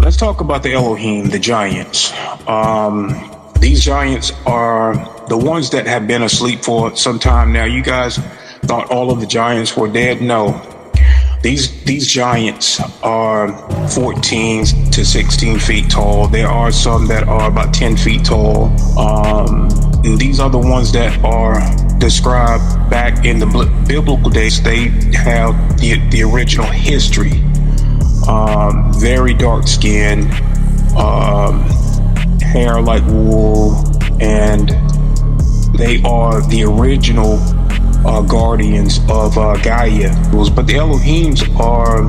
Let's talk about the Elohim, the giants. These giants are the ones that have been asleep for some time now. You guys thought all of the giants were dead? No. These giants are 14 to 16 feet tall. There are some that are about 10 feet tall. And these are the ones that are described back in the biblical days. They have the original history. Very dark skin, hair like wool, and they are the original guardians of Gaia. But the Elohims are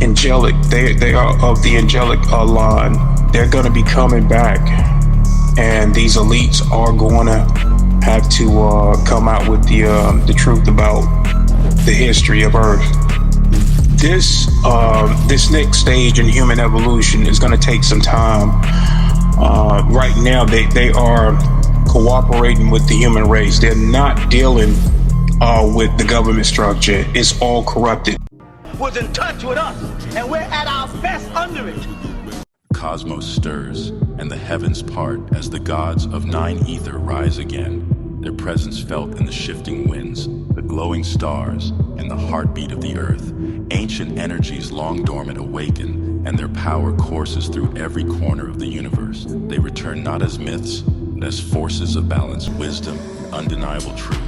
angelic. They are of the angelic line. They're going to be coming back, and these elites are going to have to come out with the truth about the history of Earth. This next stage in human evolution is going to take some time. Right now, they are cooperating with the human race. They're not dealing with the government structure. It's all corrupted. Was in touch with us, and we're at our best under it. Cosmos stirs, and the heavens part as the gods of nine ether rise again. Their presence felt in the shifting winds, the glowing stars, and the heartbeat of the earth. Ancient energies long dormant awaken, and their power courses through every corner of the universe. They return not as myths, but as forces of balance, wisdom, undeniable truth,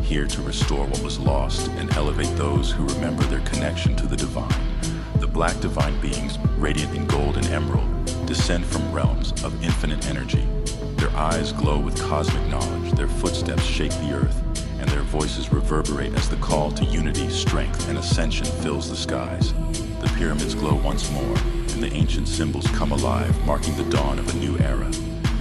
here to restore what was lost and elevate those who remember their connection to the divine. The black divine beings, radiant in gold and emerald, descend from realms of infinite energy. Their eyes glow with cosmic knowledge, their footsteps shake the earth, and their voices reverberate as the call to unity, strength, and ascension fills the skies. The pyramids glow once more, and the ancient symbols come alive, marking the dawn of a new era.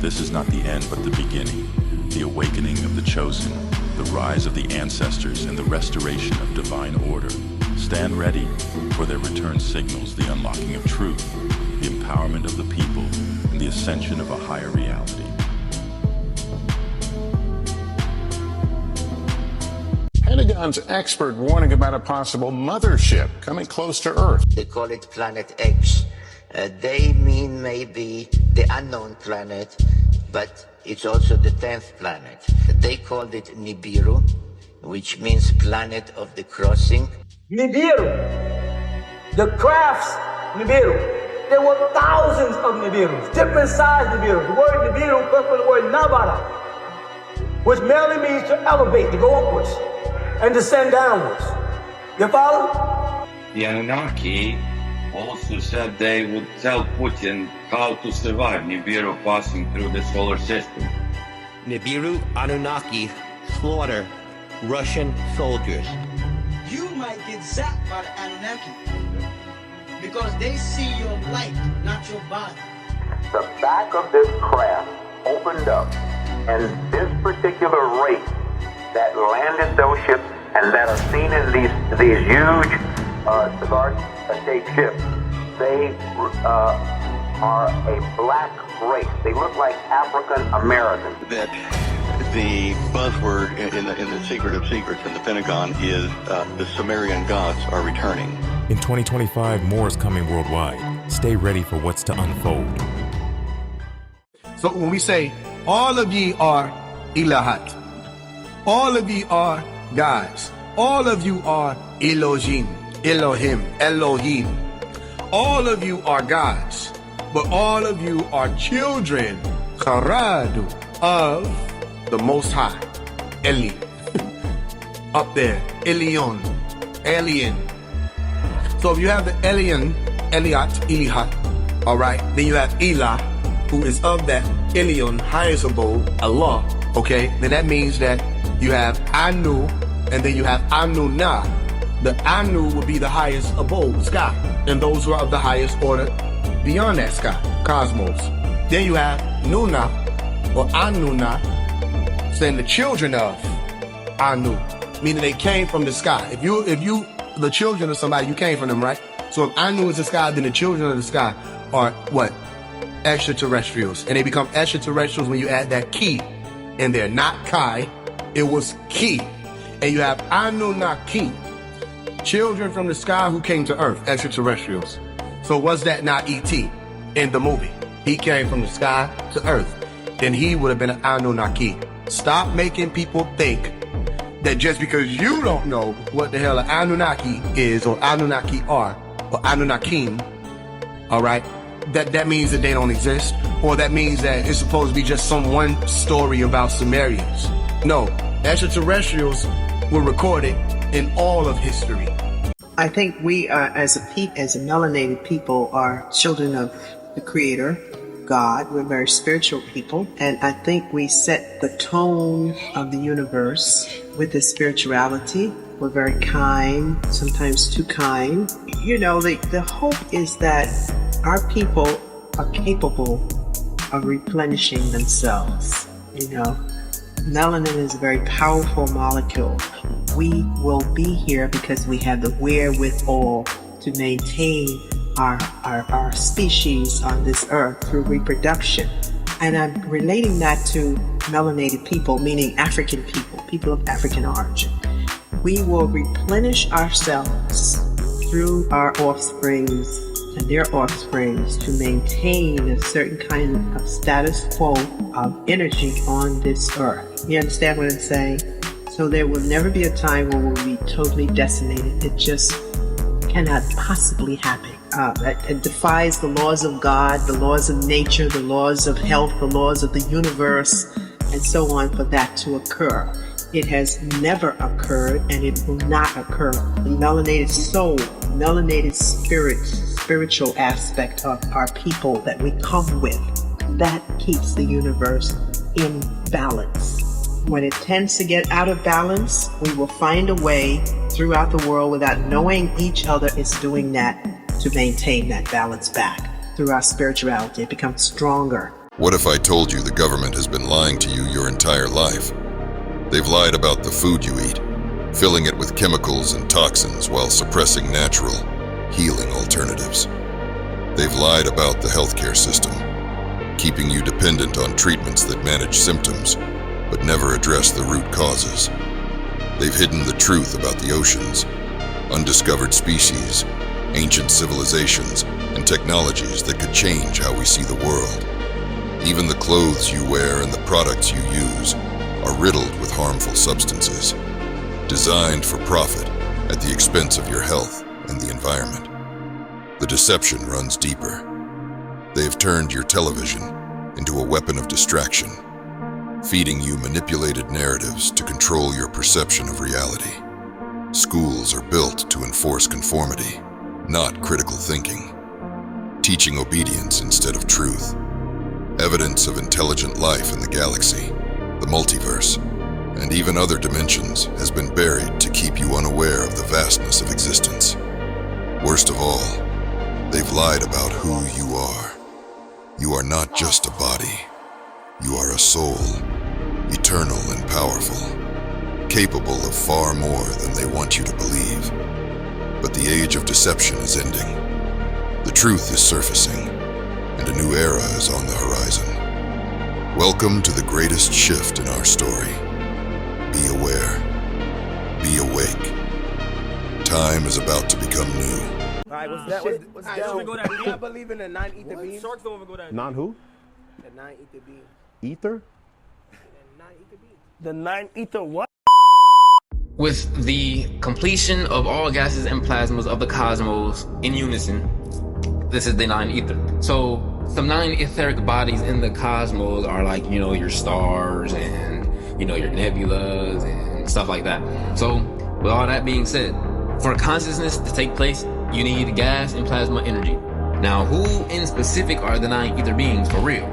This is not the end, but the beginning, the awakening of the chosen, the rise of the ancestors, and the restoration of divine order. Stand ready, for their return signals the unlocking of truth, the empowerment of the people, and the ascension of a higher reality. Pentagon's expert warning about a possible mothership coming close to Earth. They call it Planet X. They mean maybe the unknown planet, but it's also the 10th planet. They called it Nibiru, which means planet of the crossing. Nibiru, the crafts Nibiru. There were thousands of Nibirus, different sized Nibiru. The word Nibiru comes from the word Nabara, which merely means to elevate, to go upwards, and descend downwards. You follow? The Anunnaki also said they would tell Putin how to survive Nibiru passing through the solar system. Nibiru Anunnaki slaughter Russian soldiers. You might get zapped by the Anunnaki because they see your light, not your body. The back of this craft opened up, and this particular race that landed those ships and that are seen in these huge cigar-shaped ships, they are a black race. They look like African Americans. That the buzzword in the secret of secrets in the Pentagon is the Sumerian gods are returning. In 2025, more is coming worldwide. Stay ready for what's to unfold. So when we say, all of ye are Ilahat, all of ye are gods, all of you are Elohim, Elohim, all of you are gods, but all of you are children, Karadu, of the Most High, Eli, up there, Elion, alien. So if you have the Elion, Eliat, all right, then you have Elah, who is of that Elion, highest abode, Allah, okay, then that means that you have Anu, and then you have Anunna. The Anu would be the highest abode, sky, and those who are of the highest order beyond that sky, cosmos. Then you have Nuna, or Anunna, saying the children of Anu, meaning they came from the sky. If you the children of somebody, you came from them, right? So if Anu is the sky, then the children of the sky are what? Extraterrestrials. And they become extraterrestrials when you add that ki in there, not Kai, it was ki. And you have Anunnaki, children from the sky who came to Earth, extraterrestrials. So was that not E.T. in the movie? He came from the sky to earth. Then he would have been an Anunnaki. Stop making people think that just because you don't know what the hell an Anunnaki is, or Anunnaki are, or Anunnakim, all right, that means that they don't exist, or that means that it's supposed to be just some one story about Sumerians. No, extraterrestrials were recorded in all of history. I think we are, as a melanated people, are children of the Creator, God. We're very spiritual people, and I think we set the tone of the universe with this spirituality. We're very kind, sometimes too kind. You know, the hope is that our people are capable of replenishing themselves. You know, melanin is a very powerful molecule. We will be here because we have the wherewithal to maintain our species on this earth through reproduction. And I'm relating that to melanated people, meaning African people of African origin. We will replenish ourselves through our offsprings and their offsprings to maintain a certain kind of status quo of energy on this earth. You understand what I'm saying? So there will never be a time when we'll be totally decimated. It just cannot possibly happen. It defies the laws of God, the laws of nature, the laws of health, the laws of the universe, and so on for that to occur. It has never occurred, and it will not occur. The melanated soul, melanated spiritual aspect of our people that we come with, that keeps the universe in balance. When it tends to get out of balance, we will find a way throughout the world without knowing each other is doing that to maintain that balance back. Through our spirituality, it becomes stronger. What if I told you the government has been lying to you your entire life? They've lied about the food you eat, filling it with chemicals and toxins while suppressing natural, healing alternatives. They've lied about the healthcare system, keeping you dependent on treatments that manage symptoms, but never address the root causes. They've hidden the truth about the oceans, undiscovered species, ancient civilizations, and technologies that could change how we see the world. Even the clothes you wear and the products you use are riddled with harmful substances, designed for profit at the expense of your health and the environment. The deception runs deeper. They have turned your television into a weapon of distraction, feeding you manipulated narratives to control your perception of reality. Schools are built to enforce conformity, not critical thinking, teaching obedience instead of truth. Evidence of intelligent life in the galaxy, the multiverse, and even other dimensions has been buried to keep you unaware of the vastness of existence. Worst of all, they've lied about who you are. You are not just a body. You are a soul, eternal and powerful, capable of far more than they want you to believe. But the age of deception is ending. The truth is surfacing, and a new era is on the horizon. Welcome to the greatest shift in our story. Be aware. Be awake. Time is about to become new. Alright, what's that? What's that? Do you believe in the 9 ether beings? Sharks don't ever go down. Non who? The 9 ether beings. Ether? The 9 ether what? With the completion of all gases and plasmas of the cosmos in unison, this is the 9 ether. So some 9 etheric bodies in the cosmos are like, you know, your stars and, you know, your nebulas and stuff like that. So with all that being said, for consciousness to take place, you need gas and plasma energy. Now, who in specific are the 9 ether beings for real?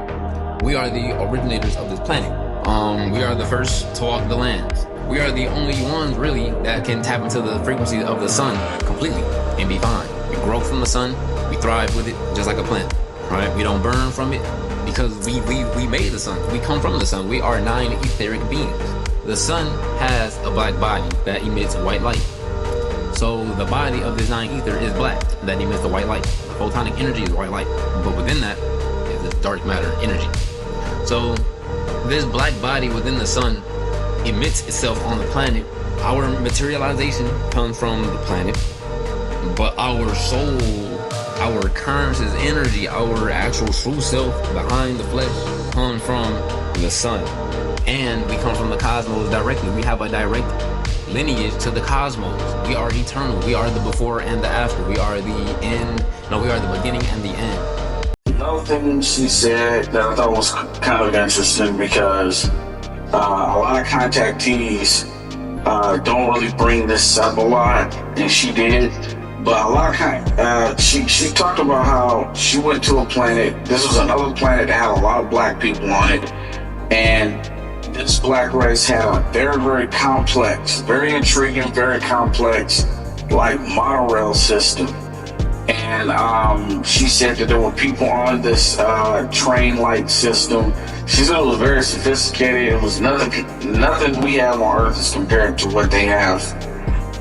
We are the originators of this planet. We are the first to walk the lands. We are the only ones really that can tap into the frequency of the sun completely and be fine. We grow from the sun, we thrive with it just like a plant, right? We don't burn from it because we made the sun. We come from the sun. We are 9 etheric beings. The sun has a black body that emits white light. So the body of this 9 ether is black, that emits the white light. The photonic energy is white light, but within that is the dark matter energy. So this black body within the sun emits itself on the planet. Our materialization comes from the planet, but our soul, our conscious energy, our actual true self behind the flesh, come from the sun. And we come from the cosmos directly. We have a direct lineage to the cosmos. We are eternal. We are the before and the after. We are the end. No, we are the beginning and the end. Another thing she said that I thought was kind of interesting, because a lot of contactees don't really bring this up a lot, and she did. But a lot of she talked about how she went to a planet. This was another planet that had a lot of black people on it, and this black race had a very, very complex, very intriguing, very complex, like monorail system. And she said that there were people on this train-like system. She said it was very sophisticated. It was nothing we have on Earth is compared to what they have.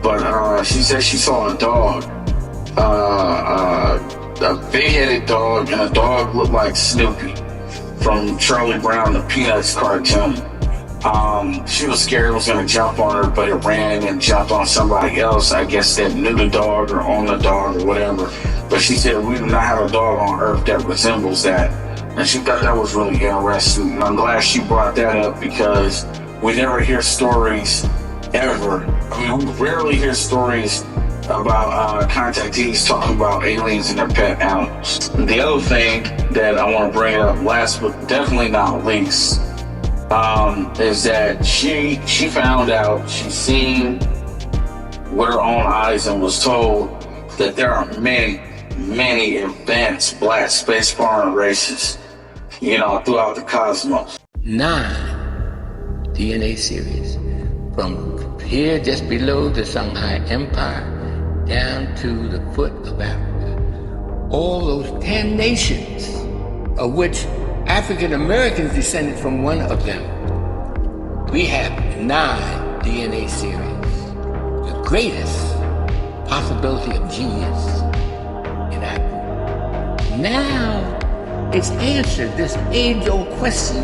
But she said she saw a dog, a big-headed dog, and a dog looked like Snoopy from Charlie Brown, the Peanuts cartoon. She was scared it was going to jump on her, but it ran and jumped on somebody else, I guess, that knew the dog or owned the dog or whatever. But she said we do not have a dog on Earth that resembles that. And she thought that was really interesting. And I'm glad she brought that up, because we never hear stories ever. I mean, we rarely hear stories about contactees talking about aliens and their pet animals. The other thing that I want to bring up, last but definitely not least, is that she found out, she seen with her own eyes and was told that there are many advanced black spacefaring races, throughout the cosmos. 9 DNA series from here just below the Shanghai Empire down to the foot of Africa. All those 10 nations, of which African Americans descended from one of them. We have 9 DNA series, the greatest possibility of genius in Africa. Now it's answered this age-old question: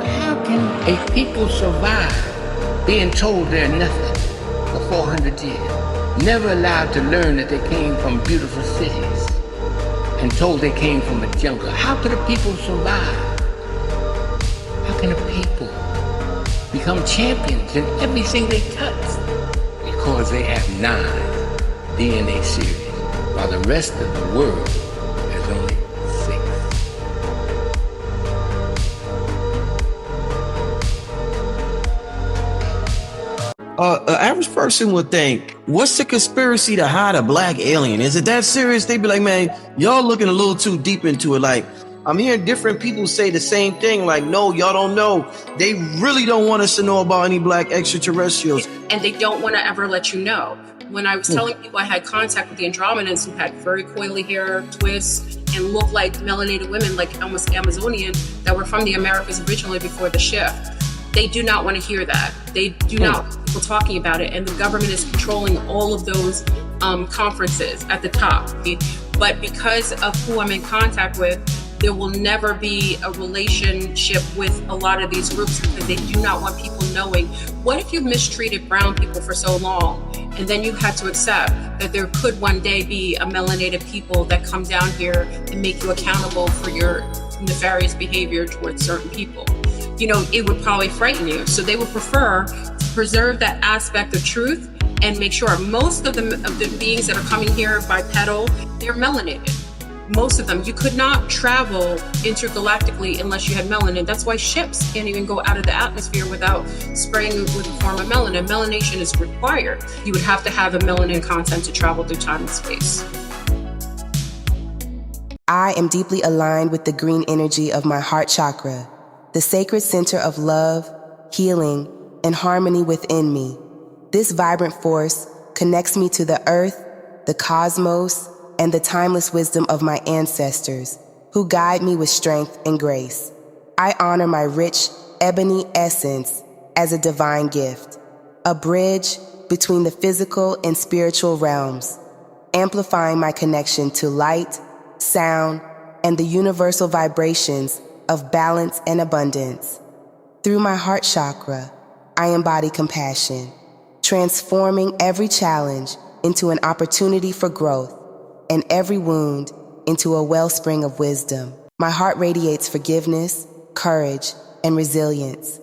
how can a people survive being told they're nothing for 400 years, never allowed to learn that they came from beautiful cities, and told they came from a jungle? How could a people survive? How can a people become champions in everything they touch? Because they have 9 DNA series, while the rest of the world has only 6. An average person would think, what's the conspiracy to hide a black alien? Is it that serious? They'd be like, man, y'all looking a little too deep into it. Like, I'm hearing different people say the same thing. Like, no, y'all don't know. They really don't want us to know about any black extraterrestrials. And they don't want to ever let you know. When I was telling people I had contact with the Andromedans, who had very coily hair, twists, and looked like melanated women, like almost Amazonian, that were from the Americas originally before the shift. They do not want to hear that. They do not want people talking about it. And the government is controlling all of those conferences at the top. But because of who I'm in contact with, there will never be a relationship with a lot of these groups, because they do not want people knowing. What if you mistreated brown people for so long, and then you had to accept that there could one day be a melanated people that come down here and make you accountable for your nefarious behavior towards certain people? It would probably frighten you. So they would prefer to preserve that aspect of truth and make sure most of the beings that are coming here bipedal, they're melanated. Most of them. You could not travel intergalactically unless you had melanin. That's why ships can't even go out of the atmosphere without spraying with a form of melanin. Melanation is required. You would have to have a melanin content to travel through time and space. I am deeply aligned with the green energy of my heart chakra, the sacred center of love, healing, and harmony within me. This vibrant force connects me to the earth, the cosmos, and the timeless wisdom of my ancestors, who guide me with strength and grace. I honor my rich, ebony essence as a divine gift, a bridge between the physical and spiritual realms, amplifying my connection to light, sound, and the universal vibrations of balance and abundance. Through my heart chakra, I embody compassion, transforming every challenge into an opportunity for growth. and every wound into a wellspring of wisdom. My heart radiates forgiveness, courage, and resilience,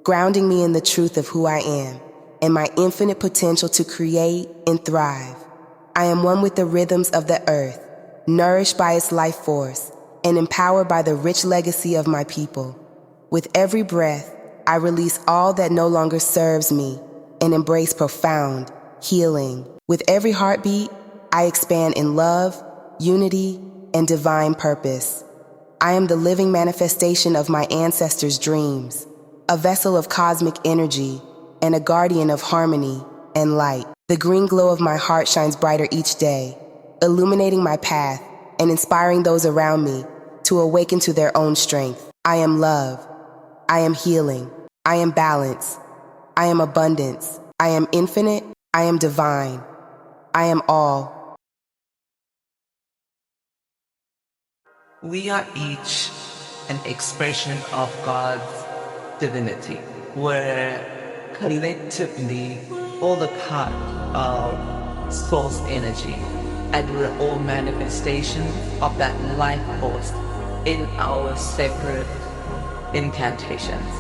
grounding me in the truth of who I am and my infinite potential to create and thrive. I am one with the rhythms of the earth, nourished by its life force and empowered by the rich legacy of my people. With every breath, I release all that no longer serves me and embrace profound healing. With every heartbeat, I expand in love, unity, and divine purpose. I am the living manifestation of my ancestors' dreams, a vessel of cosmic energy, and a guardian of harmony and light. The green glow of my heart shines brighter each day, illuminating my path and inspiring those around me to awaken to their own strength. I am love. I am healing. I am balance. I am abundance. I am infinite. I am divine. I am all. We are each an expression of God's divinity. We're collectively all a part of source energy, and we're all manifestations of that life force in our separate incantations.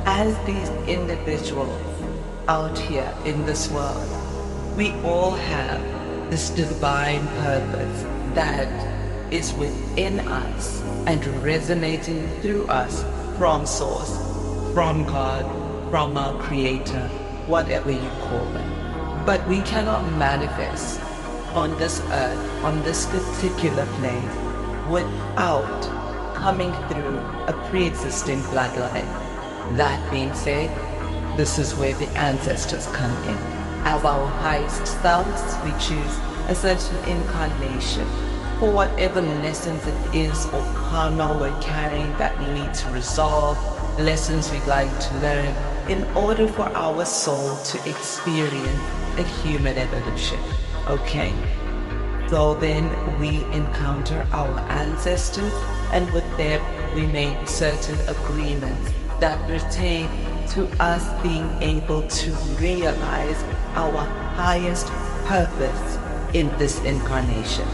As these individuals out here in this world, we all have this divine purpose that is within us and resonating through us from source, from God, from our creator, whatever you call it. But we cannot manifest on this earth, on this particular plane, without coming through a pre-existing bloodline. That being said, this is where the ancestors come in. As our highest selves, we choose a certain incarnation for whatever lessons it is or karma we're carrying that we need to resolve, lessons we'd like to learn in order for our soul to experience a human evolution. Okay? So then we encounter our ancestors, and with them we make certain agreements that pertain to us being able to realize our highest purpose in this incarnation.